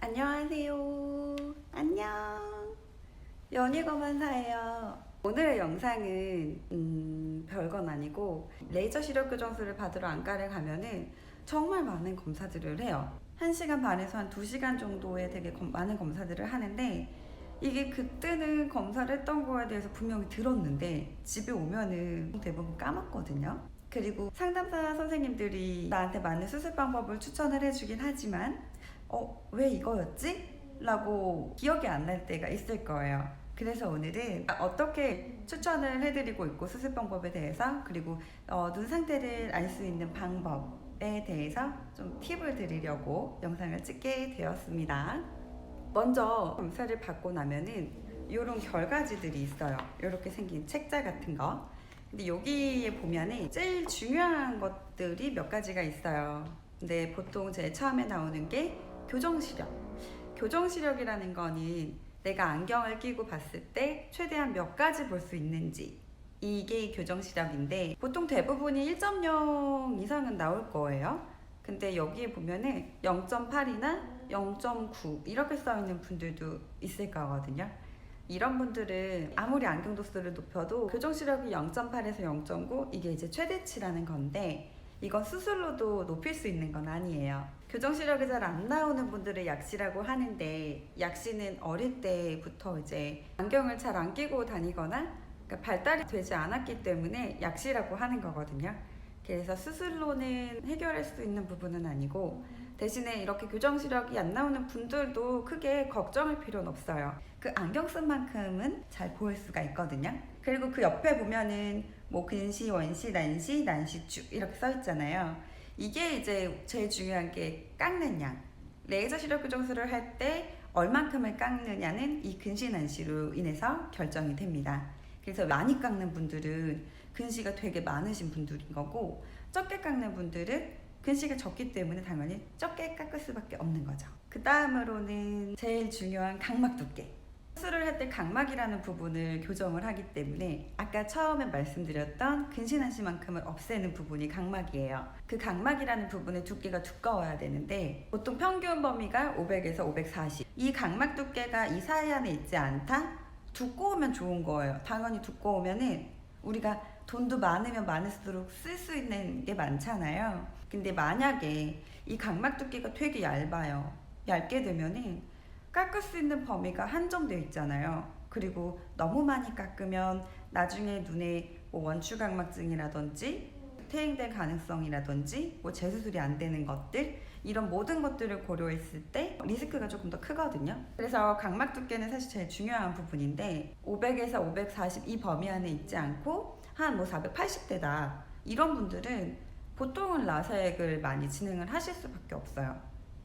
안녕하세요. 안녕. 연희검은사예요. 오늘의 영상은 별건 아니고 레이저 시력 교정술을 받으러 안과를 가면은 정말 많은 검사들을 해요. 1시간 반에서 한 2시간 정도의 되게 많은 검사들을 하는데, 이게 그때는 검사를 했던 거에 대해서 분명히 들었는데 집에 오면은 대부분 까먹거든요. 그리고 상담사 선생님들이 나한테 맞는 수술 방법을 추천을 해주긴 하지만 왜 이거였지? 라고 기억이 안 날 때가 있을 거예요. 그래서 오늘은 어떻게 추천을 해드리고 있고, 수술 방법에 대해서, 그리고 눈 상태를 알 수 있는 방법에 대해서 좀 팁을 드리려고 영상을 찍게 되었습니다. 먼저 검사를 받고 나면은 이런 결과지들이 있어요. 이렇게 생긴 책자 같은 거. 근데 여기에 보면은 제일 중요한 것들이 몇 가지가 있어요. 근데 보통 제일 처음에 나오는 게 교정시력. 교정시력이라는 거는 내가 안경을 끼고 봤을 때 최대한 몇 가지 볼 수 있는지, 이게 교정시력인데 보통 대부분이 1.0 이상은 나올 거예요. 근데 여기에 보면은 0.8이나 0.9 이렇게 써있는 분들도 있을 거거든요. 이런 분들은 아무리 안경 도수를 높여도 교정시력이 0.8에서 0.9, 이게 이제 최대치라는 건데, 이건 수술로도 높일 수 있는 건 아니에요. 교정시력이 잘 안 나오는 분들을 약시라고 하는데, 약시는 어릴 때부터 이제 안경을 잘 안 끼고 다니거나 그러니까 발달이 되지 않았기 때문에 약시라고 하는 거거든요. 그래서 수술로는 해결할 수 있는 부분은 아니고, 대신에 이렇게 교정시력이 안 나오는 분들도 크게 걱정할 필요는 없어요. 그 안경 쓴 만큼은 잘 보일 수가 있거든요. 그리고 그 옆에 보면은 뭐 근시, 원시, 난시, 난시축 이렇게 써 있잖아요. 이게 이제 제일 중요한 게 깎는 양. 레이저 시력 교정술을 할 때 얼만큼을 깎느냐는 이 근시, 난시로 인해서 결정이 됩니다. 그래서 많이 깎는 분들은 근시가 되게 많으신 분들인 거고, 적게 깎는 분들은 근시가 적기 때문에 당연히 적게 깎을 수밖에 없는 거죠. 그 다음으로는 제일 중요한 각막 두께. 수술을 할 때 각막이라는 부분을 교정을 하기 때문에 아까 처음에 말씀드렸던 근시, 난시만큼을 없애는 부분이 각막이에요. 그 각막이라는 부분의 두께가 두꺼워야 되는데 보통 평균 범위가 500에서 540. 이 각막 두께가 이 사이 안에 있지 않다? 두꺼우면 좋은 거예요. 당연히 두꺼우면은 우리가 돈도 많으면 많을수록 쓸 수 있는 게 많잖아요. 근데 만약에 이 각막 두께가 되게 얇아요. 얇게 되면은 깎을 수 있는 범위가 한정되어 있잖아요. 그리고 너무 많이 깎으면 나중에 눈에 뭐 원추각막증이라든지 퇴행될 가능성이라든지 뭐 재수술이 안 되는 것들, 이런 모든 것들을 고려했을 때 리스크가 조금 더 크거든요. 그래서 각막 두께는 사실 제일 중요한 부분인데 500에서 540 이 범위 안에 있지 않고 한 뭐 480대다 이런 분들은 보통은 라섹을 많이 진행을 하실 수밖에 없어요.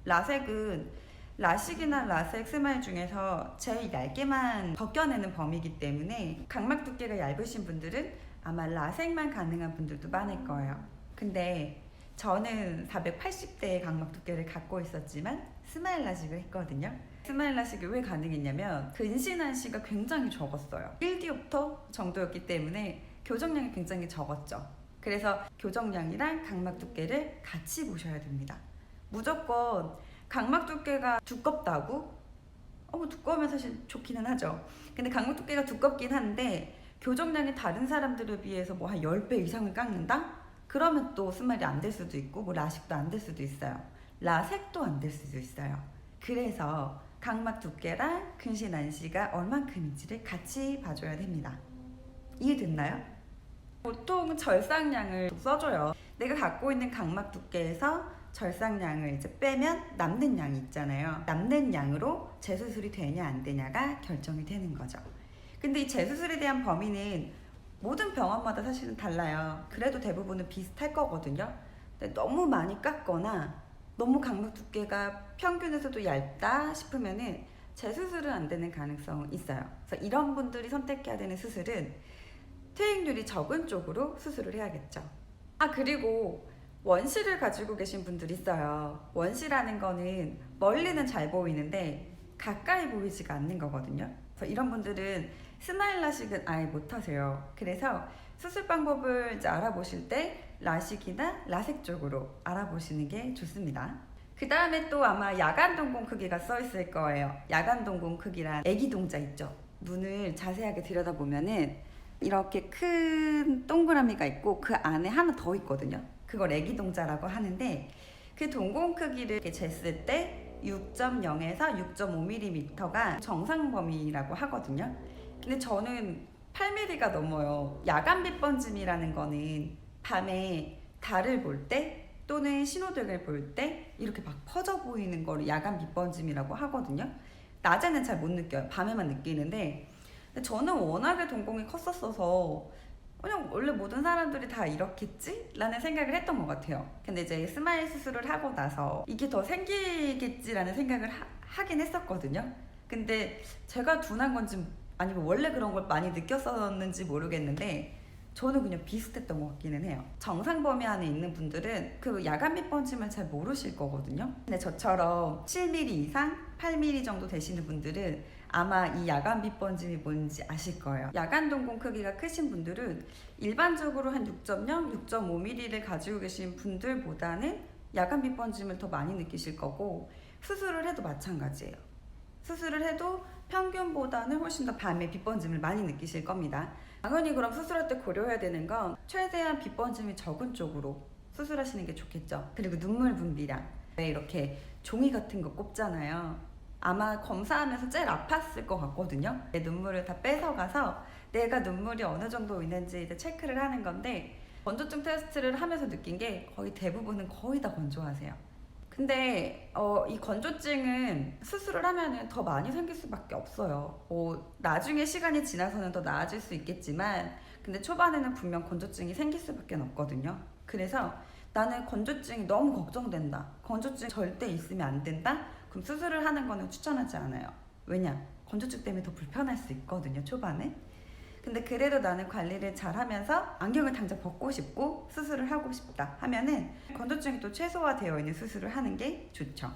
라섹은 라식이나 라섹 스마일 중에서 제일 얇게만 벗겨내는 범위이기 때문에 각막 두께가 얇으신 분들은 아마 라섹만 가능한 분들도 많을 거예요. 근데 저는 480대의 각막 두께를 갖고 있었지만 스마일 라식을 했거든요. 스마일 라식이 왜 가능했냐면 근시, 난시가 굉장히 적었어요. 1디옵터 정도였기 때문에 교정량이 굉장히 적었죠. 그래서 교정량이랑 각막 두께를 같이 보셔야 됩니다. 무조건 각막 두께가 두껍다고? 두꺼우면 사실 좋기는 하죠. 근데 각막 두께가 두껍긴 한데 교정량이 다른 사람들에 비해서 뭐 한 10배 이상을 깎는다? 그러면 또 스마일이 안 될 수도 있고 뭐 라식도 안 될 수도 있어요. 라섹도 안 될 수도 있어요. 그래서 각막 두께랑 근시, 난시가 얼만큼인지를 같이 봐줘야 됩니다. 이해됐나요? 보통 절상량을 써줘요. 내가 갖고 있는 각막 두께에서 절상량을 이제 빼면 남는 양이 있잖아요. 남는 양으로 재수술이 되냐 안 되냐가 결정이 되는 거죠. 근데 이 재수술에 대한 범위는 모든 병원마다 사실은 달라요. 그래도 대부분은 비슷할 거거든요. 근데 너무 많이 깎거나 너무 각막 두께가 평균에서도 얇다 싶으면은 재수술은 안 되는 가능성은 있어요. 그래서 이런 분들이 선택해야 되는 수술은 퇴행률이 적은 쪽으로 수술을 해야겠죠. 그리고 원시를 가지고 계신 분들이 있어요. 원시라는 거는 멀리는 잘 보이는데 가까이 보이지가 않는 거거든요. 그래서 이런 분들은 스마일 라식은 아예 못하세요. 그래서 수술 방법을 이제 알아보실 때 라식이나 라섹 쪽으로 알아보시는 게 좋습니다. 그 다음에 또 아마 야간 동공 크기가 써 있을 거예요. 야간 동공 크기란 애기 동자 있죠. 눈을 자세하게 들여다보면은 이렇게 큰 동그라미가 있고 그 안에 하나 더 있거든요. 그걸 애기 동자라고 하는데 그 동공 크기를 이렇게 쟀을 때 6.0에서 6.5mm가 정상 범위라고 하거든요. 근데 저는 8mm가 넘어요. 야간 빛번짐이라는 거는 밤에 달을 볼 때 또는 신호등을 볼 때 이렇게 막 퍼져 보이는 거를 야간 빛번짐이라고 하거든요. 낮에는 잘 못 느껴요. 밤에만 느끼는데 근데 저는 워낙에 동공이 컸었어서 그냥 원래 모든 사람들이 다 이렇겠지? 라는 생각을 했던 것 같아요. 근데 이제 스마일 수술을 하고 나서 이게 더 생기겠지라는 생각을 하긴 했었거든요. 근데 제가 둔한 건지 아니면 원래 그런 걸 많이 느꼈었는지 모르겠는데 저는 그냥 비슷했던 것 같기는 해요. 정상 범위 안에 있는 분들은 그 야간 빛번짐을 잘 모르실 거거든요. 근데 저처럼 7mm 이상, 8mm 정도 되시는 분들은 아마 이 야간 빛번짐이 뭔지 아실 거예요. 야간 동공 크기가 크신 분들은 일반적으로 한 6.0, 6.5mm를 가지고 계신 분들보다는 야간 빛번짐을 더 많이 느끼실 거고 수술을 해도 마찬가지예요. 수술을 해도 평균보다는 훨씬 더 밤에 빛번짐을 많이 느끼실 겁니다. 당연히 그럼 수술할 때 고려해야 되는 건 최대한 빛번짐이 적은 쪽으로 수술하시는 게 좋겠죠. 그리고 눈물 분비량. 왜 이렇게 종이 같은 거 꼽잖아요. 아마 검사하면서 제일 아팠을 것 같거든요. 내 눈물을 다 뺏어가서 내가 눈물이 어느 정도 있는지 이제 체크를 하는 건데 건조증 테스트를 하면서 느낀 게 거의 대부분은 거의 다 건조하세요. 근데 이 건조증은 수술을 하면 더 많이 생길 수밖에 없어요. 나중에 시간이 지나서는 더 나아질 수 있겠지만 근데 초반에는 분명 건조증이 생길 수밖에 없거든요. 그래서 나는 건조증이 너무 걱정된다. 건조증 절대 있으면 안 된다. 그럼 수술을 하는 거는 추천하지 않아요. 왜냐? 건조증 때문에 더 불편할 수 있거든요, 초반에. 근데 그래도 나는 관리를 잘 하면서 안경을 당장 벗고 싶고 수술을 하고 싶다 하면은 건조증이 또 최소화되어 있는 수술을 하는 게 좋죠.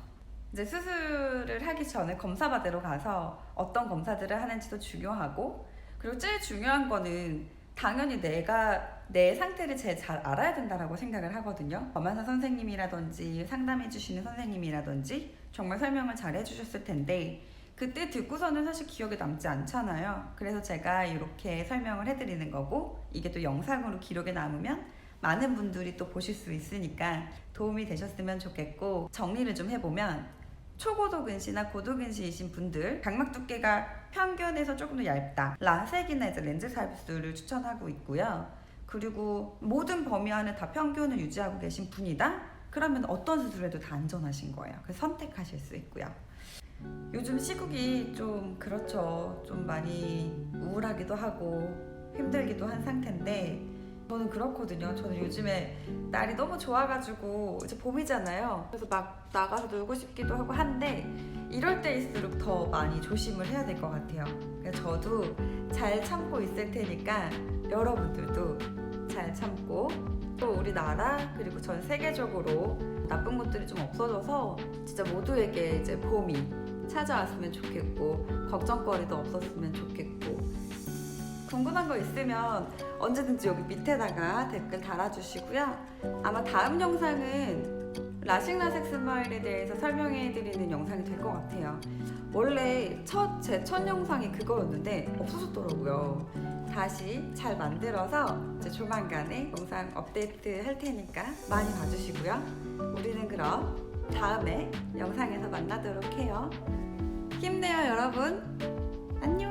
이제 수술을 하기 전에 검사 받으러 가서 어떤 검사들을 하는지도 중요하고 그리고 제일 중요한 거는 당연히 내가 내 상태를 제일 잘 알아야 된다라고 생각을 하거든요. 검안사 선생님이라든지 상담해 주시는 선생님이라든지 정말 설명을 잘 해주셨을 텐데 그때 듣고서는 사실 기억에 남지 않잖아요. 그래서 제가 이렇게 설명을 해드리는 거고 이게 또 영상으로 기록에 남으면 많은 분들이 또 보실 수 있으니까 도움이 되셨으면 좋겠고 정리를 좀 해보면 초고도근시나 고도근시이신 분들 각막 두께가 평균에서 조금 더 얇다. 라섹이나 이제 렌즈 삽입술을 추천하고 있고요. 그리고 모든 범위 안에 다 평균을 유지하고 계신 분이다? 그러면 어떤 수술해도 다 안전하신 거예요. 그래서 선택하실 수 있고요. 요즘 시국이 좀 그렇죠. 좀 많이 우울하기도 하고 힘들기도 한 상태인데 저는 그렇거든요. 저는 요즘에 날이 너무 좋아가지고 이제 봄이잖아요. 그래서 막 나가서 놀고 싶기도 하고 한데 이럴 때일수록 더 많이 조심을 해야 될 것 같아요. 그래서 저도 잘 참고 있을 테니까 여러분들도 잘 참고 또 우리나라 그리고 전 세계적으로 나쁜 것들이 좀 없어져서 진짜 모두에게 이제 봄이 찾아왔으면 좋겠고 걱정거리도 없었으면 좋겠고 궁금한 거 있으면 언제든지 여기 밑에다가 댓글 달아주시고요. 아마 다음 영상은 라식 스마일에 대해서 설명해드리는 영상이 될 것 같아요. 원래 제 첫 영상이 그거였는데 없어졌더라고요. 다시 잘 만들어서 이제 조만간에 영상 업데이트 할 테니까 많이 봐주시고요. 우리는 그럼 다음에 영상에서 만나도록 해요. 힘내요, 여러분. 안녕.